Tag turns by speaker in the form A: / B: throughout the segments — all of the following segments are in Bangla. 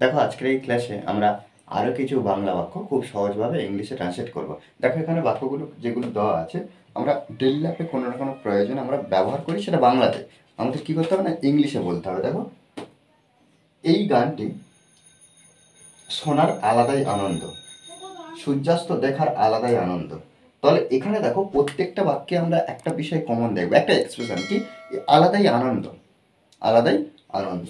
A: দেখো আজকের এই ক্লাসে আমরা আরও কিছু বাংলা বাক্য খুব সহজভাবে ইংলিশে ট্রান্সলেট করব। দেখো এখানে বাক্যগুলো যেগুলো দেওয়া আছে আমরা ডেইলি লাইফে কোনো না কোনো প্রয়োজনে আমরা ব্যবহার করি, সেটা বাংলাতে। আমাদের কী করতে হবে না, ইংলিশে বলতে হবে। দেখো, এই গানটি শোনার আলাদাই আনন্দ, সূর্যাস্ত দেখার আলাদাই আনন্দ। তাহলে এখানে দেখো প্রত্যেকটা বাক্যে আমরা একটা বিষয় কমন দেখবো, একটা এক্সপ্রেশন কি, আলাদাই আনন্দ, আলাদাই আনন্দ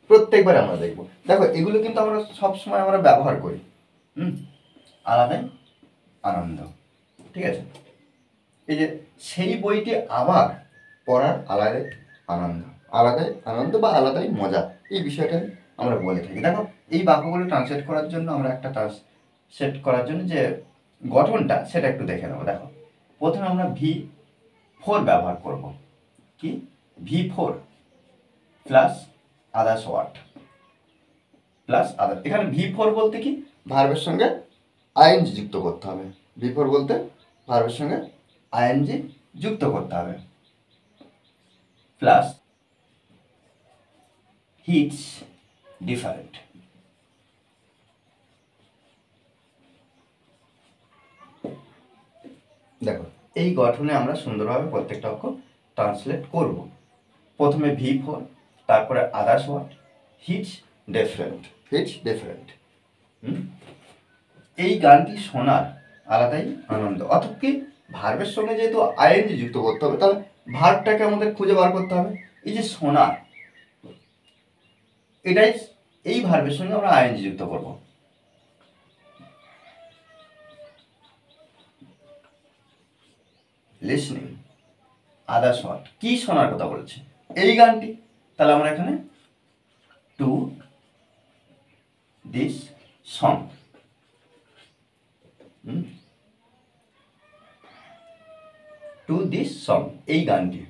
A: প্রত্যেকবার আমরা দেখবো। দেখো এগুলো কিন্তু আমরা সবসময় আমরা ব্যবহার করি। আলাদাই আনন্দ, ঠিক আছে। এই যে সেই বইটি আবার পড়ার আলাদাই আনন্দ, আলাদাই আনন্দ বা আলাদাই মজা, এই বিষয়টা আমরা বলে থাকি। দেখো এই বাক্যগুলো ট্রান্সলেট করার জন্য আমরা একটা ট্রান্সলেট করার জন্য যে গঠনটা সেটা একটু দেখে নেবো। দেখো প্রথমে আমরা V4 ব্যবহার করব। কি? V4 plus others word plus other. এখানে V4 বলতে কি, ভার্বের সঙ্গে আইএনজি যুক্ত করতে হবে। V4 বলতে ভার্বের সঙ্গে আইএনজি যুক্ত করতে হবে, প্লাস হিটস ডিফারেন্ট। দেখো এই গঠনে আমরা সুন্দরভাবে প্রত্যেকটা অক্ষর ট্রান্সলেট করব। প্রথমে V4, তারপরে others word, hits different, hits different. এই গানটি শোনার আলাদাই আনন্দ। অর্থাৎ কি, ভার্বের সঙ্গে যেহেতু আইএনজি যুক্ত করতে হবে, তাহলে ভার্বটাকে আমাদের খুঁজে বার করতে হবে। এই যে শোনার, এটাই এই ভার্বের সঙ্গে আমরা আইএনজি যুক্ত করব। লিসনিং, আদার্স ওয়ার্ড, কি শোনার কথা বলছে এই গানটি, তাহলে আমরা এখানে to this song, to this song, এই গানটি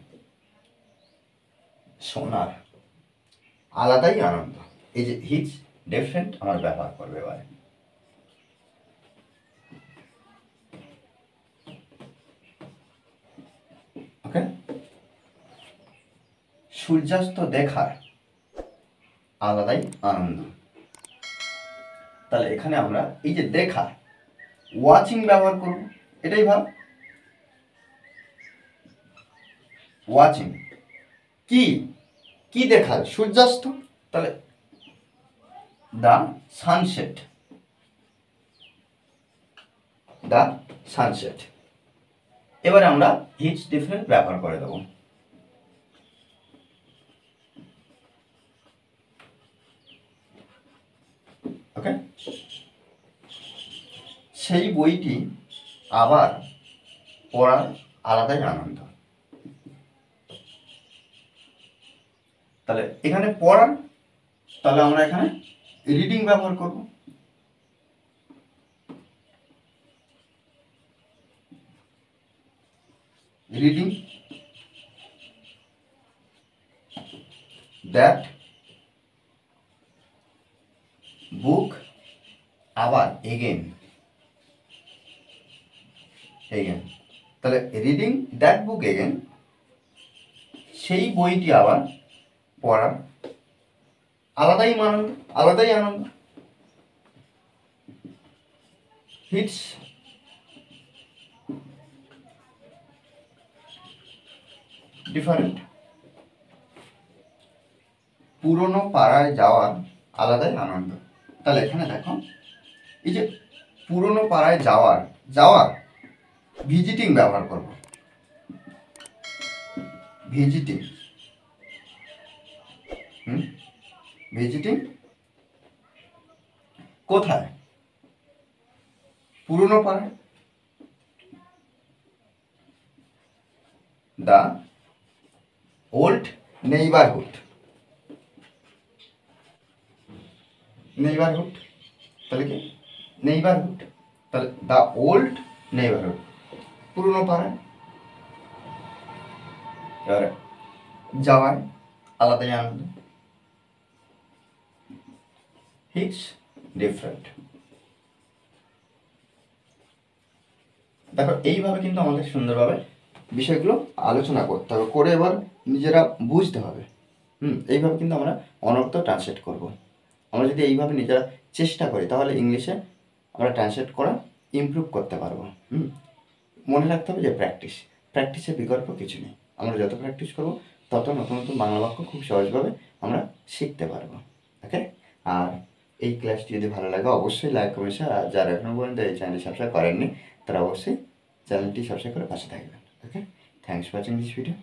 A: শোনার আলাদাই আনন্দ। এই যে হিটস ডিফারেন্ট আমার ব্যবহার করবে এবারে। ওকে, সূর্যাস্ত দেখার আলাদাই আনন্দ। তাহলে এখানে আমরা এই যে দেখা, ওয়াচিং ব্যবহার করব। এটাই ভাব, ওয়াচিং কি, কি দেখার, সূর্যাস্ত। তাহলে দ্য সানসেট, দ্য সানসেট। এবারে আমরা হিটস ডিফারেন্ট ব্যবহার করে দেবো। ওকে, সেই বইটি আবার পড়ার আলাদাই আনন্দ। তাহলে এখানে পড়ার, তাহলে আমরা এখানে রিডিং ব্যবহার করব। রিডিং দ্যাট বুক আবার এগেন, এগেন। তাহলে রিডিং দ্যাট বুক এগেন, সেই বইটি আবার পড়ার আলাদাই আনন্দ, আলাদাই আনন্দ। হিটস ডিফারেন্ট, পুরনো পাড়ায় যাওয়ার আলাদাই আনন্দ। তাহলে এখানে দেখো এই যে পুরনো পাড়ায় যাওয়ার, যাওয়ার ভিজিটিং ব্যবহার করব। ভিজিটিং, ভিজিটিং কোথায়, পুরনো পাড়ায়। দ্য ওল্ড নেইবারহুড, নেইবারহুড, তাহলে কি নেইবারহুড, তাহলে দ্য ওল্ড নেইবারহুড, পুরনো পাড়ায়। এবারে যাওয়ার আলাদাই আনন্দ, হিটস ডিফারেন্ট। দেখো এইভাবে কিন্তু আমাদের সুন্দরভাবে বিষয়গুলো আলোচনা করতে হবে, করে এবার নিজেরা বুঝতে হবে। এইভাবে কিন্তু আমরা অনর্থ ট্রান্সলেট করব। আমরা যদি এইভাবে নিজেরা চেষ্টা করি তাহলে ইংলিশে আমরা ট্রান্সলেট করা ইমপ্রুভ করতে পারবো। মনে রাখতে হবে যে প্র্যাকটিসের বিকল্প কিছু নেই। আমরা যত প্র্যাকটিস করবো তত নতুন নতুন বাংলা বাক্য খুব সহজভাবে আমরা শিখতে পারবো। ওকে, আর এই ক্লাসটি যদি ভালো লাগে অবশ্যই লাইক কমেন্ট শেয়ার, আর যারা এখনও পর্যন্ত এই চ্যানেলটি সাবস্ক্রাইব করেননি তারা অবশ্যই চ্যানেলটি সাবস্ক্রাইব করে পাশে থাকবেন। Okay, thanks for watching this video.